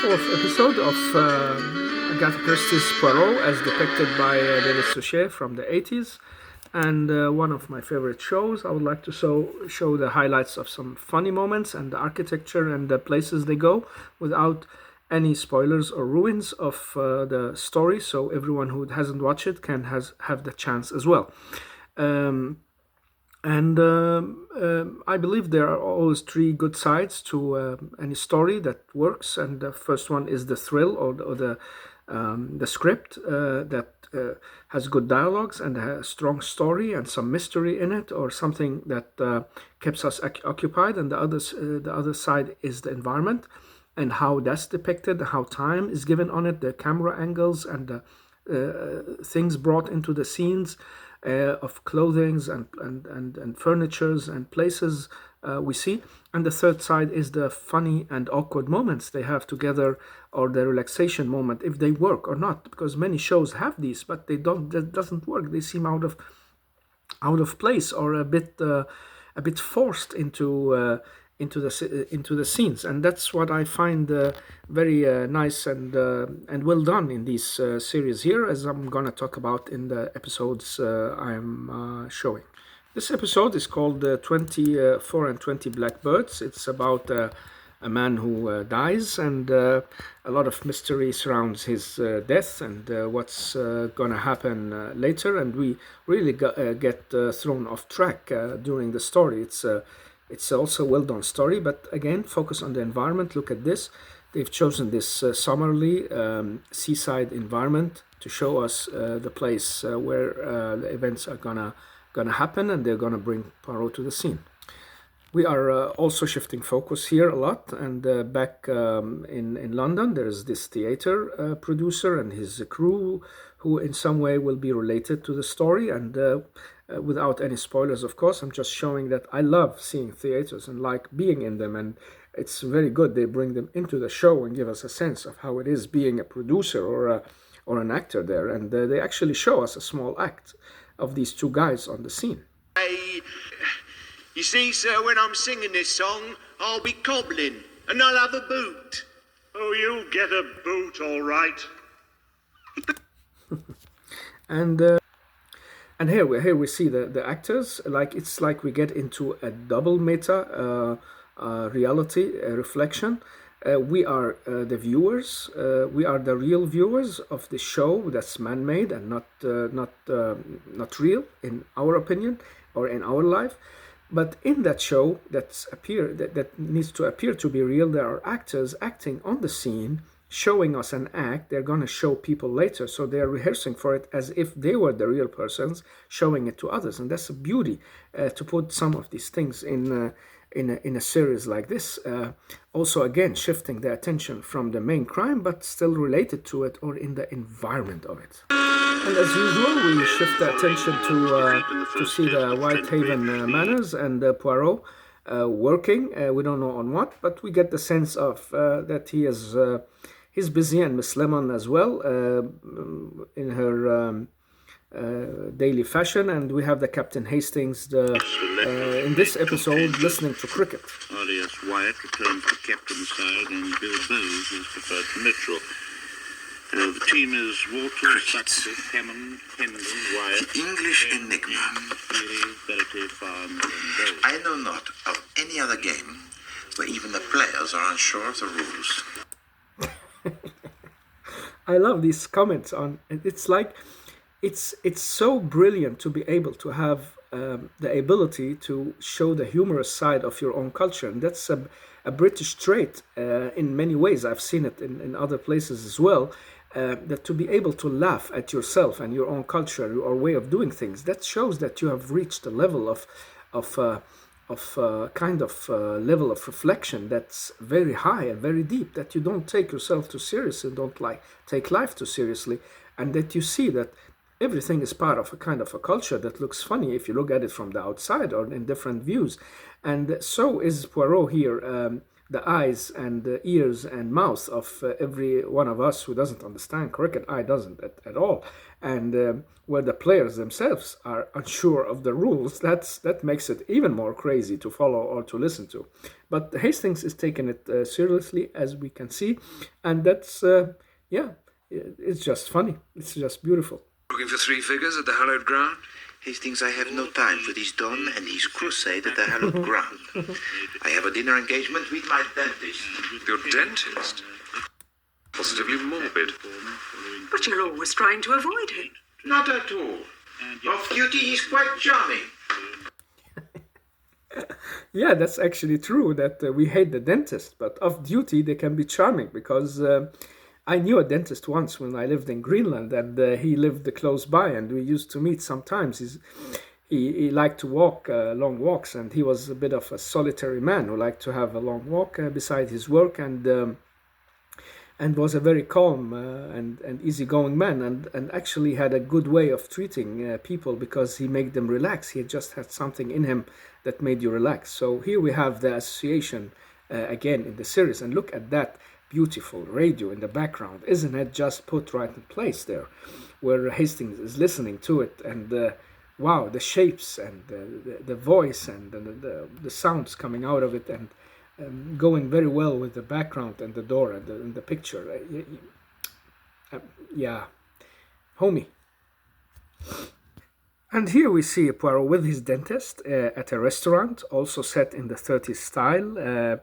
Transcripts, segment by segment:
fourth episode of Agatha Christie's Poirot, as depicted by Denis Suchet from the 80s, and one of my favorite shows. I would like to show the highlights of some funny moments and the architecture and the places they go without any spoilers or ruins of the story, so everyone who hasn't watched it can have the chance as well. I believe there are always three good sides to any story that works, and the first one is the thrill or the script that has good dialogues and a strong story and some mystery in it, or something that keeps us occupied. And the other side is the environment and how that's depicted, how time is given on it, the camera angles and the things brought into the scenes. Of clothings and furnitures and places we see. And the third side is the funny and awkward moments they have together, or the relaxation moment, if they work or not, because many shows have these, but that doesn't work. They seem out of place, or a bit forced into the scenes, and that's what I find very nice and well done in these series here, as I'm gonna talk about in the episodes I'm showing. This episode is called 24 and 20 Blackbirds. It's about a man who dies, and a lot of mystery surrounds his death and what's gonna happen later, and we really get thrown off track during the story. It's also a well-done story, but again, focus on the environment. Look at this. They've chosen this summerly seaside environment to show us the place where the events are gonna happen, and they're gonna bring Poirot to the scene. We are also shifting focus here a lot, and back in London, there's this theater producer and his crew who in some way will be related to the story, and without any spoilers, of course. I'm just showing that I love seeing theaters and like being in them, and it's very good they bring them into the show and give us a sense of how it is being a producer or an actor there, and they actually show us a small act of these two guys on the scene. Hey, you see, sir, when I'm singing this song, I'll be cobbling, and I'll have a boot. Oh, you'll get a boot, all right. And here we see the actors. It's like we get into a double meta reality reflection. We are the viewers. We are the real viewers of the show that's man-made and not real in our opinion or in our life. But in that show that needs to appear to be real, there are actors acting on the scene, showing us an act they're going to show people later, so they're rehearsing for it as if they were the real persons, showing it to others. And that's a beauty to put some of these things in a series like this. Also, again, shifting the attention from the main crime, but still related to it or in the environment of it. And as usual, we shift the attention to see the Whitehaven Manors and Poirot working. We don't know on what, but we get the sense of that he's busy, and Miss Lemon as well in her daily fashion. And we have the Captain Hastings in this episode listening to cricket. Alias Wyatt returns to captain's side, and Bill Bowes is preferred to Mitchell. The team is Walter, Sutcliffe, Hammond, Hendon, Wyatt, English enigma. Peary, Verity, Farnes, and Bowes. I know not of any other game where even the players are unsure of the rules. I love these comments on. It's like it's so brilliant to be able to have the ability to show the humorous side of your own culture, and that's a British trait in many ways. I've seen it in other places as well. That to be able to laugh at yourself and your own culture or way of doing things, that shows that you have reached a level of level of reflection that's very high and very deep, that you don't take yourself too seriously, don't take life too seriously, and that you see that everything is part of a kind of a culture that looks funny if you look at it from the outside or in different views. And so is Poirot here, the eyes and the ears and mouth of every one of us who doesn't understand cricket. I doesn't at all. And where the players themselves are unsure of the rules, that makes it even more crazy to follow or to listen to. But Hastings is taking it seriously, as we can see, and that's yeah, it's just funny. It's just beautiful. Looking for three figures at the hallowed ground? Hastings, I have no time for this Don and his crusade at the hallowed ground. I have a dinner engagement with my dentist. Your dentist? Positively morbid. But you're always trying to avoid him. Not at all. Off duty, he's quite charming. Yeah, that's actually true that we hate the dentist, but off duty they can be charming because I knew a dentist once when I lived in Greenland, and he lived close by, and we used to meet sometimes. He liked to walk long walks, and he was a bit of a solitary man who liked to have a long walk beside his work, and was a very calm and easygoing man, and actually had a good way of treating people because he made them relax. He just had something in him that made you relax. So here we have the association again in the series, and look at that beautiful radio in the background. Isn't it just put right in place there, where Hastings is listening to it, and wow, the shapes and the voice and the sounds coming out of it, and going very well with the background and the door and the picture. Yeah, homie. And here we see Poirot with his dentist at a restaurant, also set in the 30s style.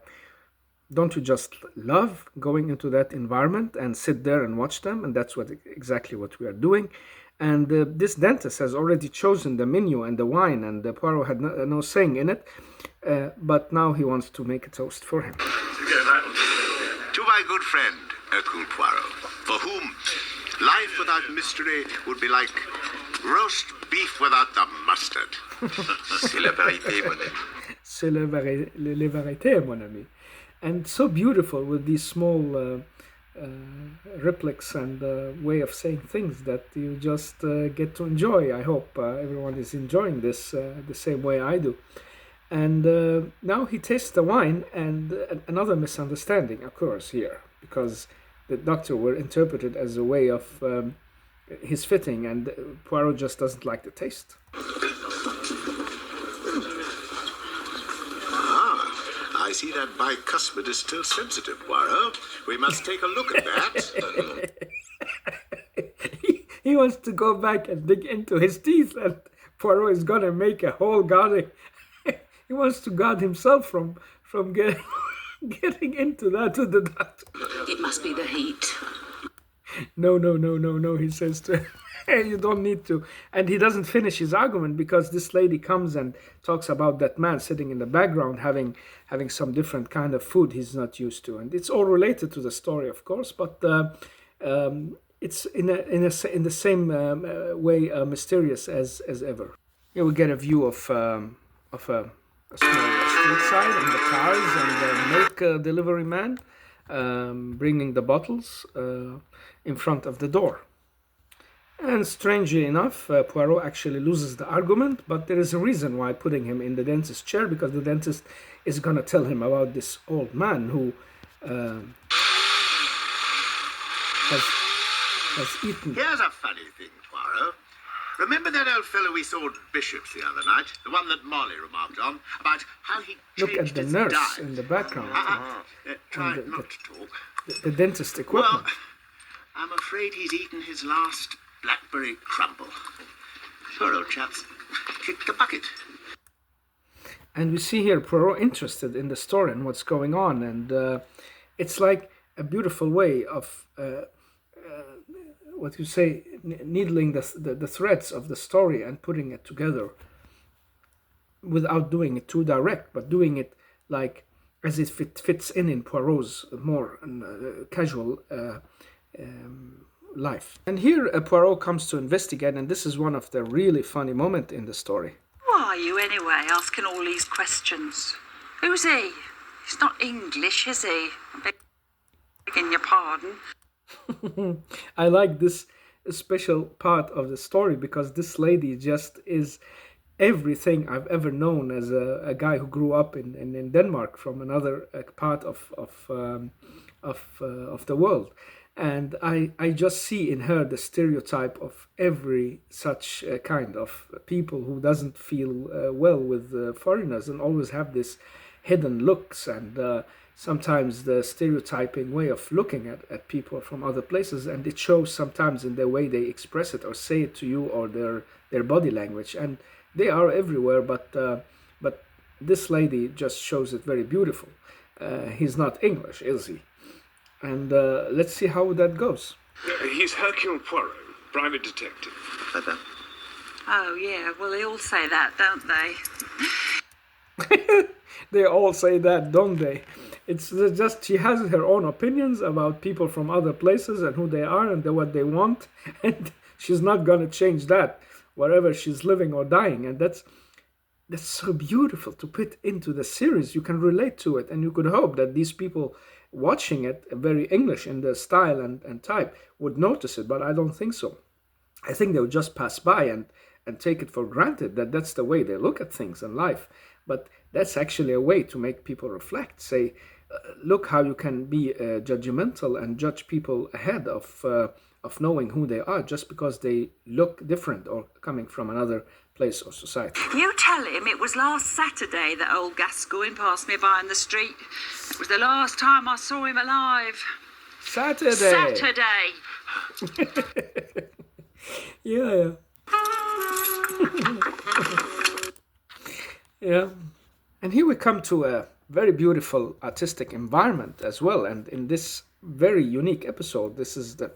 Don't you just love going into that environment and sit there and watch them? And that's exactly what we are doing. And this dentist has already chosen the menu and the wine, and Poirot had no saying in it. But now he wants to make a toast for him. To my good friend, Hercule Poirot, for whom life without mystery would be like roast beef without the mustard. C'est la vérité, mon ami. C'est la vérité, mon ami. And so beautiful with these small replics and way of saying things that you just get to enjoy. I hope everyone is enjoying this the same way I do. And now he tastes the wine, and another misunderstanding occurs here, because the doctor will interpret it as a way of his fitting, and Poirot just doesn't like the taste. I see that bicuspid is still sensitive, Poirot. We must take a look at that. He wants to go back and dig into his teeth, and Poirot is gonna make a whole guarding. He wants to guard himself from getting into that with the doctor. It must be the heat. No, he says to him. You don't need to. And he doesn't finish his argument because this lady comes and talks about that man sitting in the background having some different kind of food he's not used to. And it's all related to the story, of course, but it's in the same way mysterious as ever. Here we get a view of a small street side and the cars and the milk delivery man bringing the bottles in front of the door. And strangely enough, Poirot actually loses the argument, but there is a reason why putting him in the dentist's chair, because the dentist is going to tell him about this old man who has eaten. Here's a funny thing, Poirot. Remember that old fellow we saw at Bishop's the other night? The one that Molly remarked on, about how he Look changed at the his nurse diet. in the background. Try And not to talk. The dentist equipment. Well, I'm afraid he's eaten his last blackberry crumble. Poor old chap's kicked the bucket. And we see here Poirot interested in the story and what's going on, and it's like a beautiful way of what you say, needling the threads of the story and putting it together without doing it too direct, but doing it like as if it fits in Poirot's more casual life. And here Poirot comes to investigate, and this is one of the really funny moments in the story. Who are you anyway, asking all these questions? Who's he? He's not English, is he? I'm begging your pardon. I like this special part of the story because this lady just is everything I've ever known as a guy who grew up in Denmark from another part of the world. And I just see in her the stereotype of every such kind of people who doesn't feel well with foreigners and always have this hidden looks and sometimes the stereotyping way of looking at people from other places, and it shows sometimes in the way they express it or say it to you or their body language, and they are everywhere, but this lady just shows it very beautiful. He's not English, is he? And let's see how that goes. He's Hercule Poirot, private detective. Madame. Oh, yeah, well, they all say that, don't they? They all say that, don't they? It's just she has her own opinions about people from other places and who they are and what they want, and she's not gonna change that wherever she's living or dying. And that's so beautiful to put into the series. You can relate to it, and you could hope that these people watching it, very English in the style and type, would notice it, but I don't think so. I think they would just pass by and take it for granted that that's the way they look at things in life. But that's actually a way to make people reflect, say, look how you can be judgmental and judge people ahead of knowing who they are just because they look different or coming from another place or society. You tell him it was last Saturday that old Gascoigne passed me by in the street. It was the last time I saw him alive. Saturday! Saturday! Yeah. Yeah. And here we come to a very beautiful artistic environment as well. And in this very unique episode, this is the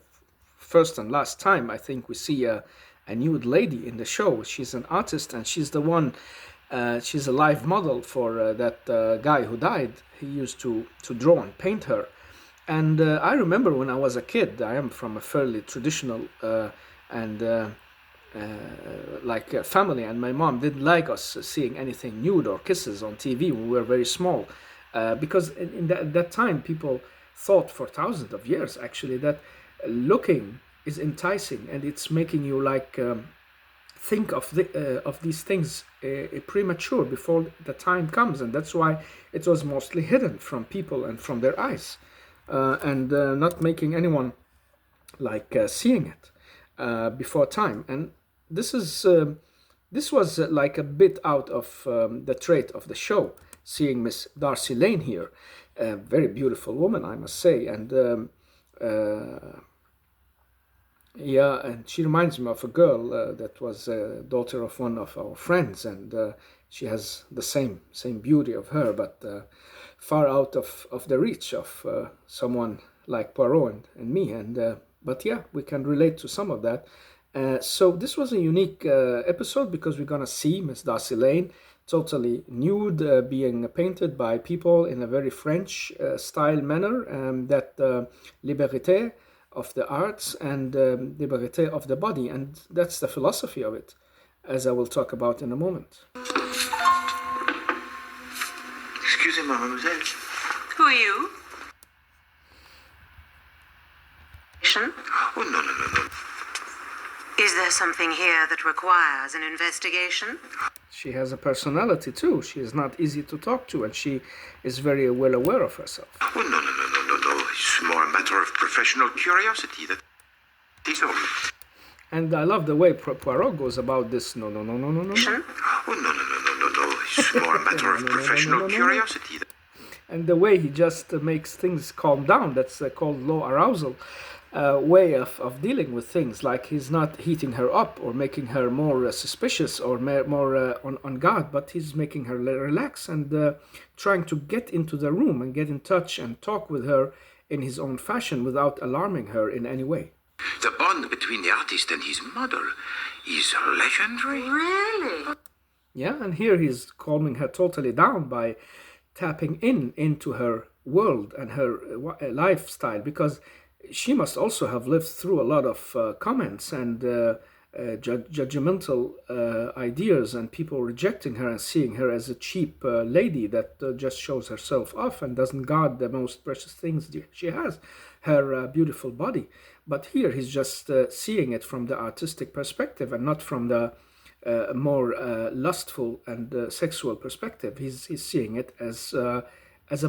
first and last time I think we see a nude lady in the show. She's an artist, and she's the one, she's a live model for that guy who died. He used to draw and paint her. And I remember when I was a kid, I am from a fairly traditional and family, and my mom didn't like us seeing anything nude or kisses on TV when we were very small, because in that time people thought for thousands of years actually that looking is enticing and it's making you think of these things premature before the time comes, and that's why it was mostly hidden from people and from their eyes, and not making anyone seeing it before time. And this was like a bit out of the trait of the show, seeing Miss Darcy Lane here, a very beautiful woman, I must say, and yeah, and she reminds me of a girl that was a daughter of one of our friends, and she has the same beauty of her, but far out of the reach of someone like Poirot and me, and but yeah, we can relate to some of that. So this was a unique episode because we're gonna see Miss Darcy Lane totally nude, being painted by people in a very French style manner, that liberté of the arts and liberté of the body, and that's the philosophy of it, as I will talk about in a moment. Excusez-moi, mademoiselle. Who are you? Oh, no. Is there something here that requires an investigation? She has a personality too. She is not easy to talk to, and she is very well aware of herself. Oh, no. It's more a matter of professional curiosity. That is all. And I love the way Poirot goes about this. No. Oh, no. It's more a matter of professional curiosity. And the way he just makes things calm down, that's called low arousal way of dealing with things. Like he's not heating her up or making her more suspicious or more on guard, but he's making her relax and trying to get into the room and get in touch and talk with her in his own fashion without alarming her in any way. The bond between the artist and his model is legendary. Really? Yeah, and here he's calming her totally down by tapping into her world and her lifestyle, because she must also have lived through a lot of comments and judgmental ideas and people rejecting her and seeing her as a cheap lady that just shows herself off and doesn't guard the most precious things she has, her beautiful body. But here he's just seeing it from the artistic perspective and not from the a more lustful and sexual perspective. He's seeing it as a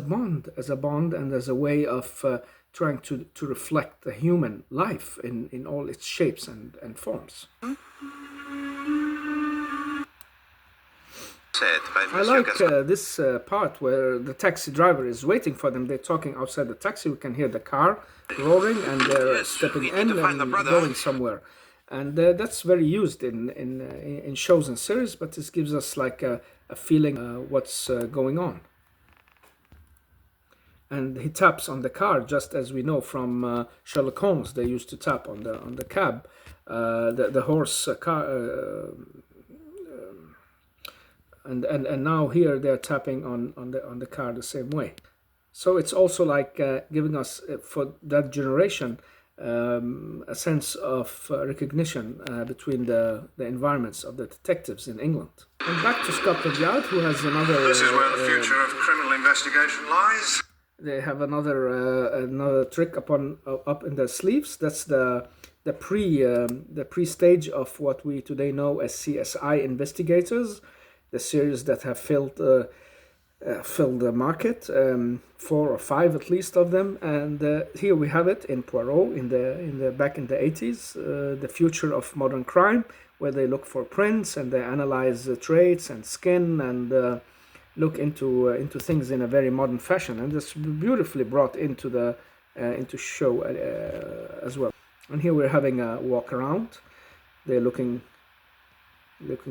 bond, and as a way of trying to reflect the human life in all its shapes and forms. Said by I Monsieur like Gaspard. this part where the taxi driver is waiting for them. They're talking outside the taxi. We can hear the car roaring, and they're stepping we need in to find the and brother. going somewhere. And that's very used in shows and series, but this gives us like a feeling what's going on. And he taps on the car, just as we know from Sherlock Holmes. They used to tap on the cab, the horse car. And now here they're tapping on the car the same way. So it's also like giving us for that generation a sense of recognition between the environments of the detectives in England. And back to Scotland Yard, who has another. This is where the future of criminal investigation lies. They have another trick up in their sleeves. That's the pre stage of what we today know as CSI investigators, the series that have filled the market, 4 or 5 at least of them. And here we have it in Poirot in the back in the 80s, the future of modern crime, where they look for prints and they analyze traits and skin and look into things in a very modern fashion. And this beautifully brought into show as well. And here we're having a walk around. They're looking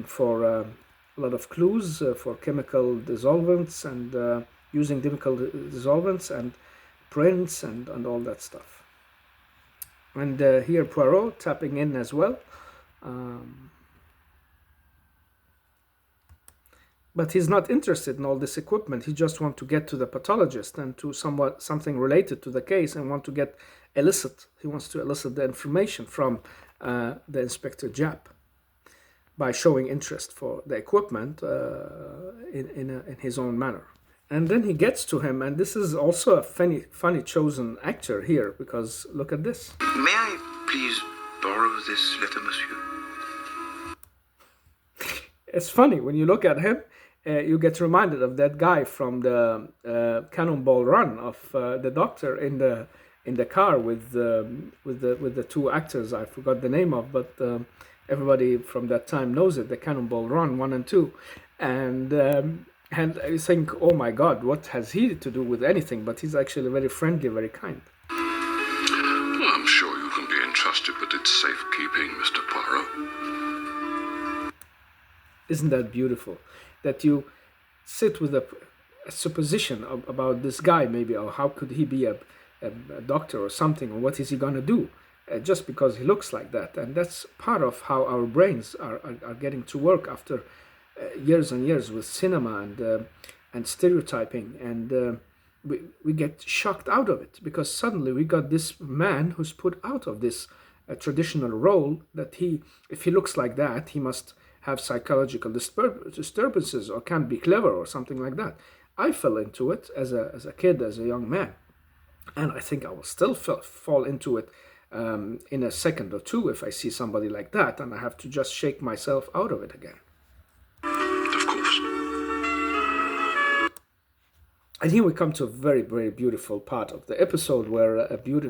for a lot of clues for chemical dissolvents and using chemical dissolvents and prints and all that stuff. And here Poirot tapping in as well. But he's not interested in all this equipment. He just wants to get to the pathologist and to something related to the case, and He wants to elicit the information from the Inspector Japp by showing interest for the equipment in his own manner. And then he gets to him, and this is also a funny chosen actor here, because look at this. May I please borrow this letter, monsieur? It's funny when you look at him. You get reminded of that guy from the Cannonball Run of the doctor in the car with the 2 actors. I forgot the name of, but everybody from that time knows it. The Cannonball Run 1 and 2, and I think, oh my God, what has he to do with anything? But he's actually very friendly, very kind. Well, I'm sure you can be entrusted with its safekeeping, Mr. Poirot. Isn't that beautiful? That you sit with a supposition about this guy, maybe, or how could he be a doctor or something, or what is he going to do just because he looks like that. And that's part of how our brains are getting to work after years and years with cinema and stereotyping, and we get shocked out of it, because suddenly we got this man who's put out of this traditional role, that if he looks like that, he must have psychological disturbances or can't be clever or something like that. I fell into it as a kid, as a young man, and I think I will still fall into it in a second or two if I see somebody like that, and I have to just shake myself out of it again. Of course. And here we come to a very, very beautiful part of the episode where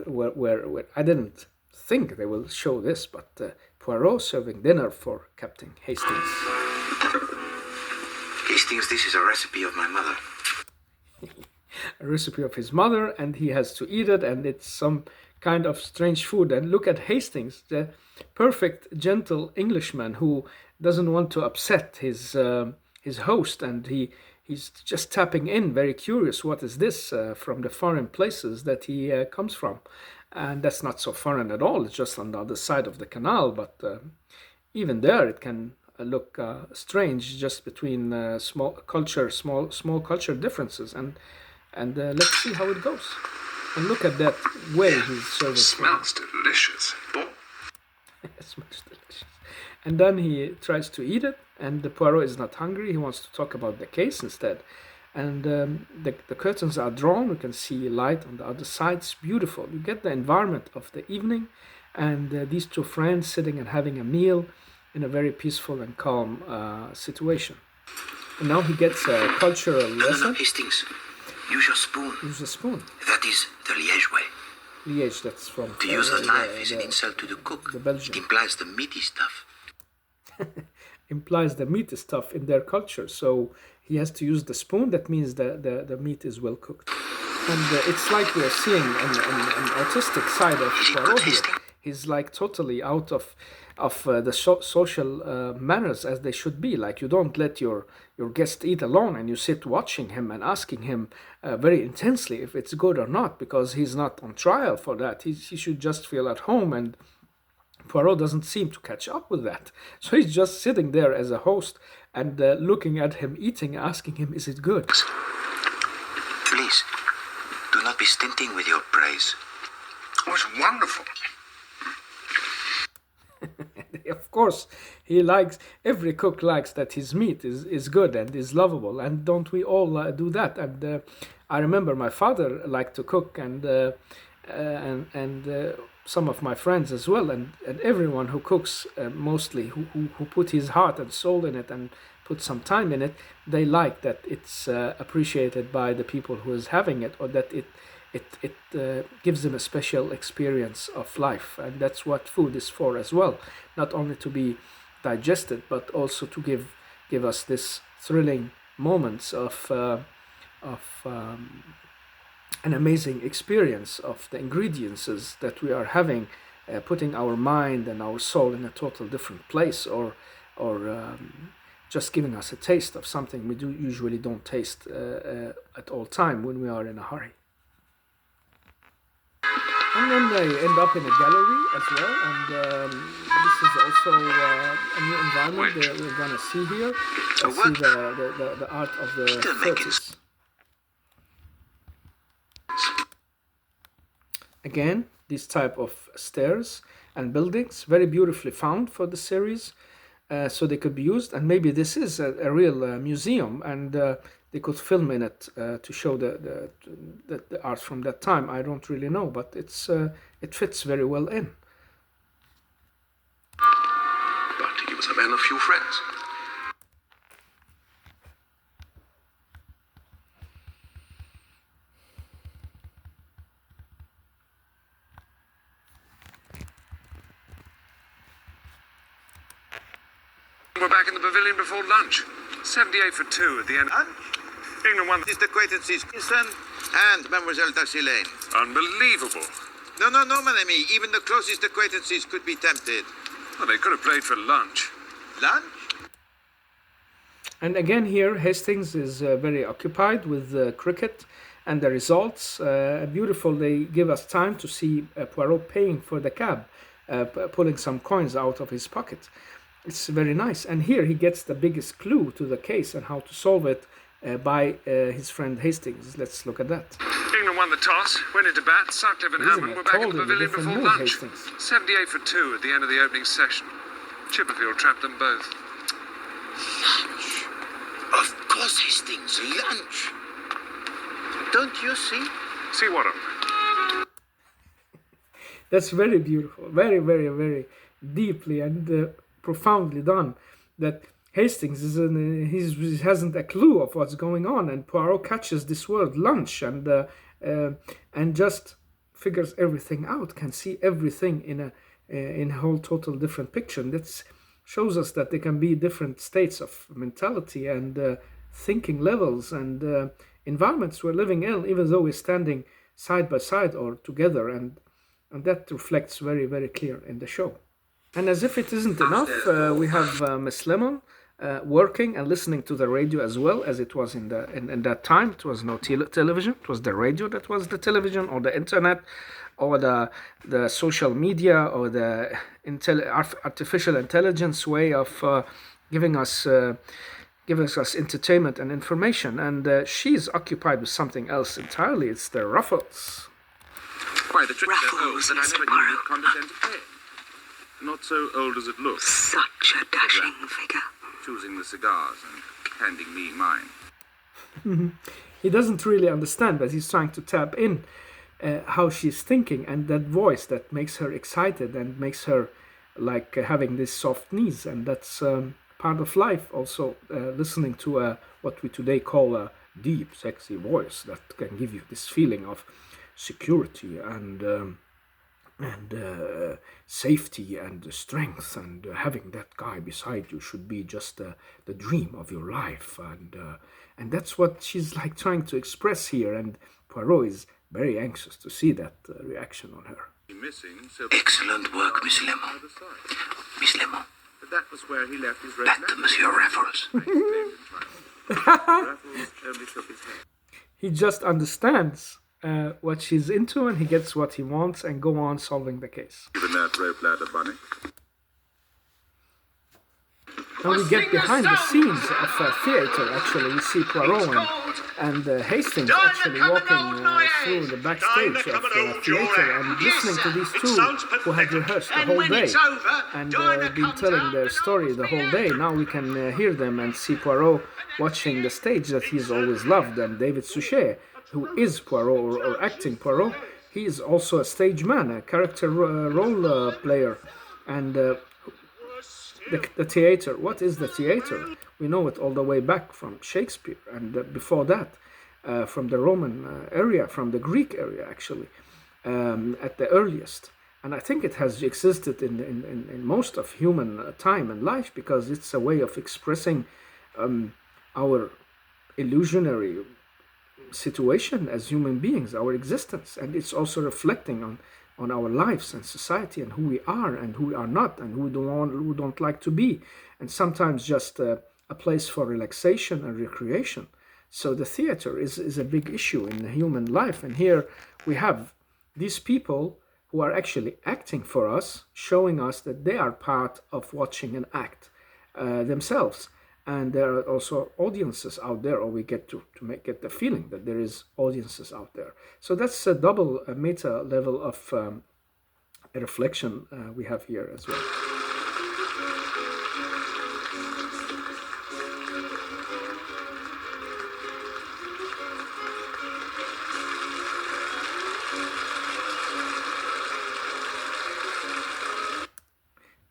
where I didn't think they will show this, but Poirot serving dinner for Captain Hastings. Hastings, this is a recipe of my mother. A recipe of his mother, and he has to eat it, and it's some kind of strange food. And look at Hastings, the perfect, gentle Englishman who doesn't want to upset his host, and he's just tapping in, very curious, what is this from the foreign places that he comes from. And that's not so foreign at all. It's just on the other side of the canal, but even there it can look strange, just between small culture differences. And let's see how it goes. And look at that way he's serving. Smells delicious. It smells delicious. And then he tries to eat it, and the Poirot is not hungry. He wants to talk about the case instead. And the curtains are drawn. We can see light on the other side. It's beautiful. You get the environment of the evening, and these 2 friends sitting and having a meal in a very peaceful and calm situation. And now he gets a cultural lesson. Hastings. Use your spoon. Use a spoon. That is the Liège way. Liège, that's from... To use a knife is an insult to the cook. The Belgian. It implies the meaty stuff. Implies the meat is tough in their culture, so he has to use the spoon. That means the meat is well cooked. And it's like we're seeing an artistic side of Poirot here. He's like totally out of the social manners as they should be. Like, you don't let your guest eat alone, and you sit watching him and asking him very intensely if it's good or not, because he's not on trial for that. He should just feel at home, and Poirot doesn't seem to catch up with that. So he's just sitting there as a host and looking at him eating, asking him, is it good? Please, do not be stinting with your praise. Oh, it's wonderful. Of course, every cook likes that his meat is good and is lovable, and don't we all do that? And I remember my father liked to cook, and some of my friends as well, and everyone who cooks, mostly who put his heart and soul in it and put some time in it, they like that it's appreciated by the people who is having it, or that it gives them a special experience of life. And that's what food is for as well, not only to be digested, but also to give us this thrilling moments of an amazing experience of the ingredients that we are having, putting our mind and our soul in a total different place, or just giving us a taste of something we usually don't taste at all time when we are in a hurry. And then they end up in a gallery as well, and this is also a new environment that we're going to see here. See the art of the 30s. Again, these type of stairs and buildings, very beautifully found for the series, so they could be used. And maybe this is a real museum, and they could film in it to show the art from that time. I don't really know, but it fits very well in. But he was a man of few friends. We're back in the pavilion before lunch. 78 for 2 at the end. England won. Is the acquaintances Kingston and Mademoiselle Darcy-Lane. Unbelievable. No, mon ami. Even the closest acquaintances could be tempted. Well, they could have played for lunch. Lunch? And again here, Hastings is very occupied with cricket and the results. Beautiful, they give us time to see Poirot paying for the cab, pulling some coins out of his pocket. It's very nice. And here he gets the biggest clue to the case and how to solve it by his friend Hastings. Let's look at that. England won the toss, went into bat. Sutcliffe and Hammond were back in the Totally pavilion different before mood, lunch. Hastings. 78 for 2 at the end of the opening session. Chipperfield trapped them both. Of course, Hastings. Lunch. Don't you see? See what? That's very beautiful, very, very, very deeply and profoundly done. That Hastings he hasn't a clue of what's going on, and Poirot catches this word lunch and just figures everything out, can see everything in a whole total different picture. And that shows us that there can be different states of mentality and thinking levels and environments we're living in, even though we're standing side by side or together, and that reflects very, very clear in the show. And as if it isn't enough, we have Miss Lemon working and listening to the radio as well, as it was in that time. It was no television; it was the radio that was the television, or the internet, or the social media, or the artificial intelligence way of giving us entertainment and information. And she's occupied with something else entirely. It's the ruffles. Why, the trick's so old Ruffles, that I Mr. never knew Poirot. you'd condescend to pay it. Not so old as it looks. Such a dashing figure. Choosing the cigars and handing me mine. He doesn't really understand, but he's trying to tap in how she's thinking, and that voice that makes her excited and makes her like having these soft knees, and that's part of life. Also, listening to what we today call a deep, sexy voice that can give you this feeling of security and safety and strength, and having that guy beside you should be just the dream of your life, and that's what she's like trying to express here, and Poirot is very anxious to see that reaction on her. Excellent work, Miss Lemon. Miss Lemon. That was where he left his red Back to Monsieur Raffles. Raffles only shook his head. He just understands what she's into, and he gets what he wants and go on solving the case. Even that rope ladder, Bunny. And we get behind the scenes of a theater. Actually, we see Poirot and Hastings actually walking through the backstage of the theater and listening to these two who had rehearsed the whole day and been telling their story the whole day. Now we can hear them and see Poirot watching the stage that he's always loved. And David Suchet, who is Poirot or acting Poirot, he is also a stage man, a character role player. And the theater, what is the theater? We know it all the way back from Shakespeare, and before that from the Roman area, from the Greek area actually, at the earliest. And I think it has existed in most of human time and life, because it's a way of expressing our illusionary situation as human beings, our existence, and it's also reflecting on our lives and society and who we are and who we are not and who don't like to be, and sometimes just a place for relaxation and recreation. So the theater is a big issue in the human life, and here we have these people who are actually acting for us, showing us that they are part of watching an act themselves. And there are also audiences out there, or we get to get the feeling that there is audiences out there. So that's a double meta level of a reflection we have here as well.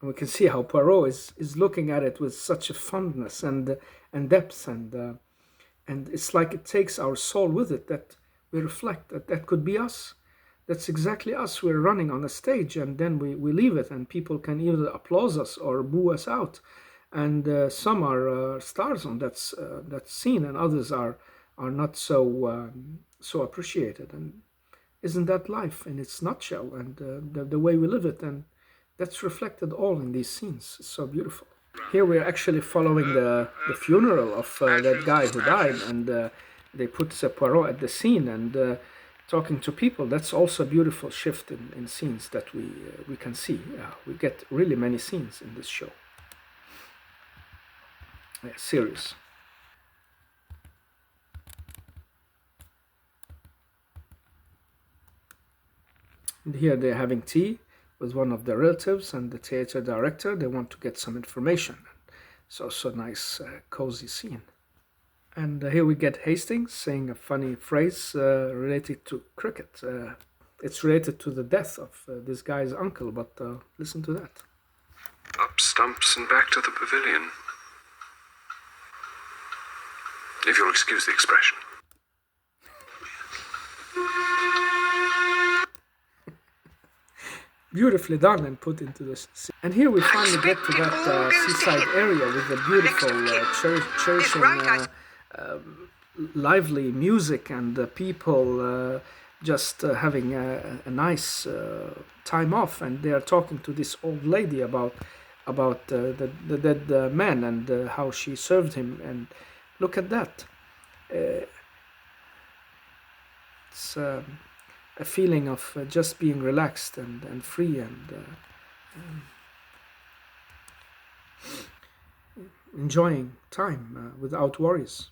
And we can see how Poirot is looking at it with such a fondness and depth, and it's like it takes our soul with it, that we reflect that could be us. That's exactly us. We're running on a stage, and then we leave it, and people can either applaud us or boo us out. And some are stars on that scene, and others are not so appreciated. And isn't that life in its nutshell, and the way we live it? And that's reflected all in these scenes. It's so beautiful. Here we're actually following the funeral of that guy who died, and they put Poirot at the scene and talking to people. That's also a beautiful shift in scenes that we can see. We get really many scenes in this show. Series. And here they're having tea with one of the relatives and the theater director. They want to get some information. It's also a nice, cozy scene. And here we get Hastings saying a funny phrase related to cricket. It's related to the death of this guy's uncle, but listen to that. Up stumps and back to the pavilion. If you'll excuse the expression. Beautifully done and put into this. And here we finally get to that seaside area with the beautiful, cherishing, lively music, and people just having a nice time off. And they are talking to this old lady about the dead man and how she served him. And look at that. It's a feeling of just being relaxed and free and enjoying time without worries.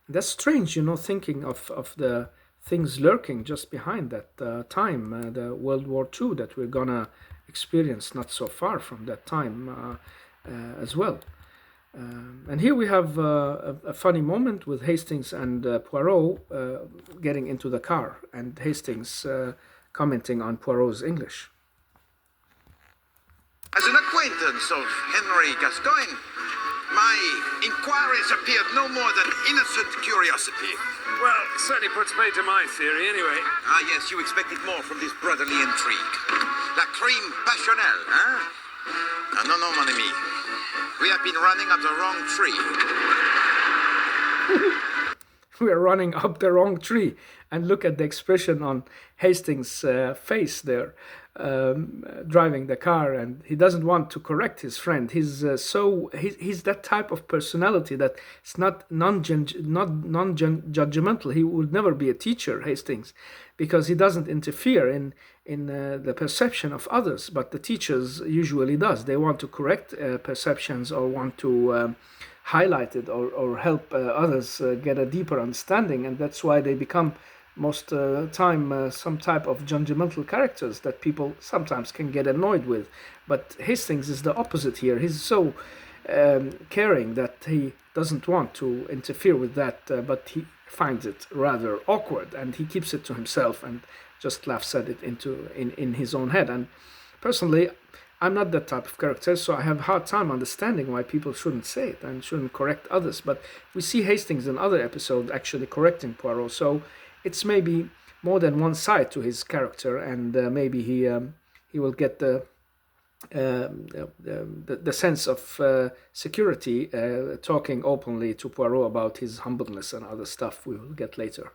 That's strange, thinking of the things lurking just behind that time, the World War II that we're gonna experience not so far from that time as well. And here we have a funny moment with Hastings and Poirot getting into the car, and Hastings commenting on Poirot's English. disappearance of Henry Gascoigne, my inquiries appeared no more than innocent curiosity. Well, it certainly puts paid to my theory, anyway. Ah, yes, you expected more from this brotherly intrigue. La crime passionnelle, huh? Ah, no, mon ami. We have been running up the wrong tree. We're running up the wrong tree. And look at the expression on Hastings' face there, driving the car, and he doesn't want to correct his friend. He's that type of personality that it's not non-judgmental. He would never be a teacher, Hastings, because he doesn't interfere in the perception of others. But the teachers usually does. They want to correct perceptions or want to highlight it or help others get a deeper understanding, and that's why they become most time some type of judgmental characters that people sometimes can get annoyed with. But Hastings is the opposite here. He's so caring that he doesn't want to interfere with that, but he finds it rather awkward and he keeps it to himself and just laughs at it in his own head. And personally, I'm not that type of character, so I have a hard time understanding why people shouldn't say it and shouldn't correct others. But we see Hastings in other episodes actually correcting Poirot, so it's maybe more than one side to his character, and maybe he will get the sense of security talking openly to Poirot about his humbleness and other stuff we will get later.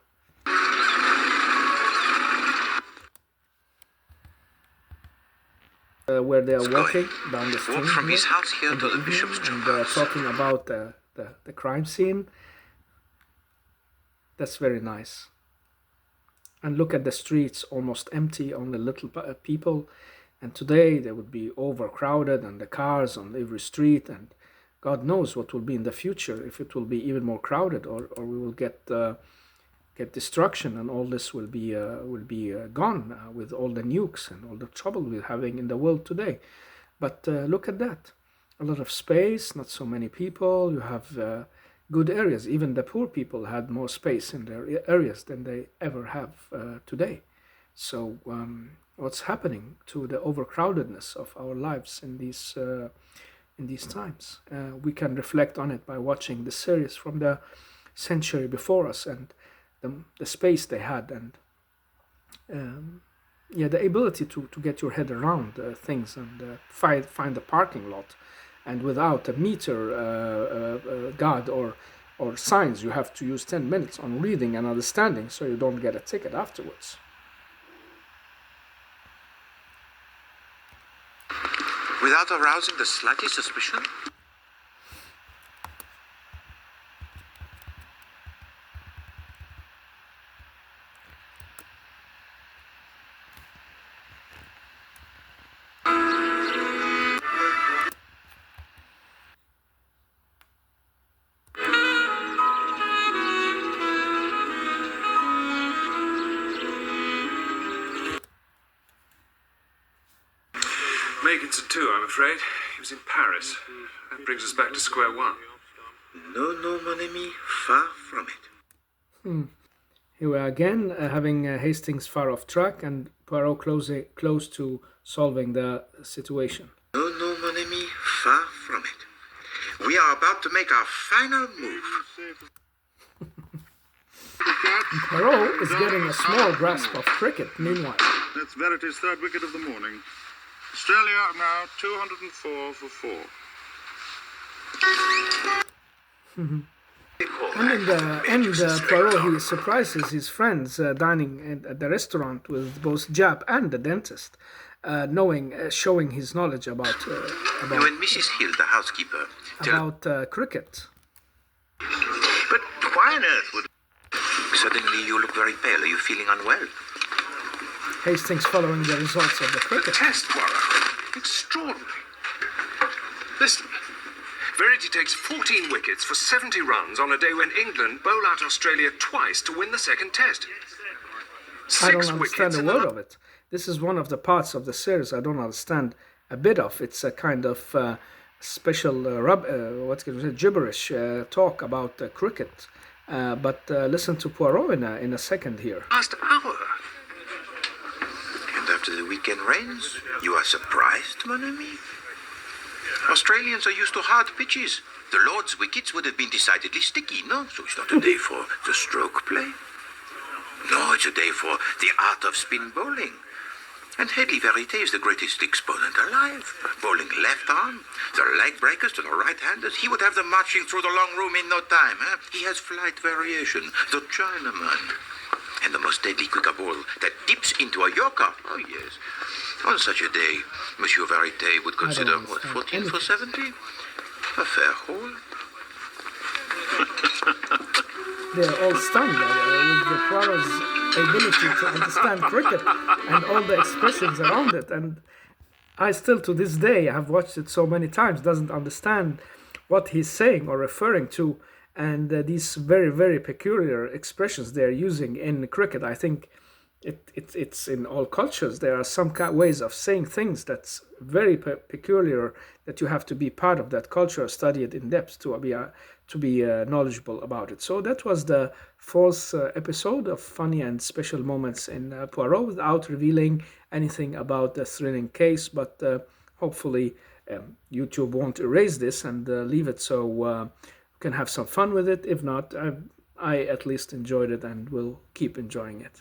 Where they are walking down the street Walk from his house here to the bishop's and they are talking about the crime scene. That's very nice. And look at the streets, almost empty, only little people. And today they would be overcrowded and the cars on every street, and God knows what will be in the future, if it will be even more crowded, or we will get destruction, and all this will be gone with all the nukes and all the trouble we're having in the world today. But look at that, a lot of space, not so many people. You have good areas. Even the poor people had more space in their areas than they ever have today. So what's happening to the overcrowdedness of our lives in these times? We can reflect on it by watching the series from the century before us, and the space they had, and the ability to get your head around things and find a parking lot, and without a meter guard or signs, you have to use 10 minutes on reading and understanding so you don't get a ticket afterwards. Without arousing the slightest suspicion? Make it to 2, I'm afraid. He was in Paris. That brings us back to square one. No, mon ami, far from it. Here we are again, having Hastings far off track and Poirot close to solving the situation. No, mon ami, far from it. We are about to make our final move. Poirot is getting a small grasp of cricket, meanwhile. That's Verity's third wicket of the morning. Australia now 204 for 4. And in the end, Poirot, he surprises his friends dining at the restaurant with both Jap and the dentist, showing his knowledge about You and Mrs. Hill, the housekeeper. cricket. But why on earth would... Suddenly you look very pale. Are you feeling unwell? Hastings following the results of the cricket. Test, Poirot. Extraordinary. Listen. Verity takes 14 wickets for 70 runs on a day when England bowl out Australia twice to win the second test. I don't understand a word of it. This is one of the parts of the series I don't understand a bit of. It's a kind of special gibberish talk about cricket. But listen to Poirot in a second here. Last hour. And after the weekend rains, you are surprised, mon ami? Australians are used to hard pitches. The Lord's wickets would have been decidedly sticky, no? So it's not a day for the stroke play. No, it's a day for the art of spin bowling. And Headley Verite is the greatest exponent alive. Bowling left arm, the leg breakers to the right-handers. He would have them marching through the long room in no time. Huh? He has flight variation, the Chinaman. And the most deadly quicker ball that dips into a yorker. Oh, yes. On such a day, Monsieur Verite would consider, what, 14 for 70? A fair haul. They're all stunned with the Poirot's ability to understand cricket and all the expressions around it. And I still, to this day, have watched it so many times, doesn't understand what he's saying or referring to. And these very, very peculiar expressions they're using in cricket, I think it's in all cultures. There are some ways of saying things that's very peculiar, that you have to be part of that culture, study it in depth to be knowledgeable about it. So that was the fourth episode of Funny and Special Moments in Poirot, without revealing anything about the thrilling case, but hopefully YouTube won't erase this and leave it so we can have some fun with it. If not, I at least enjoyed it and will keep enjoying it.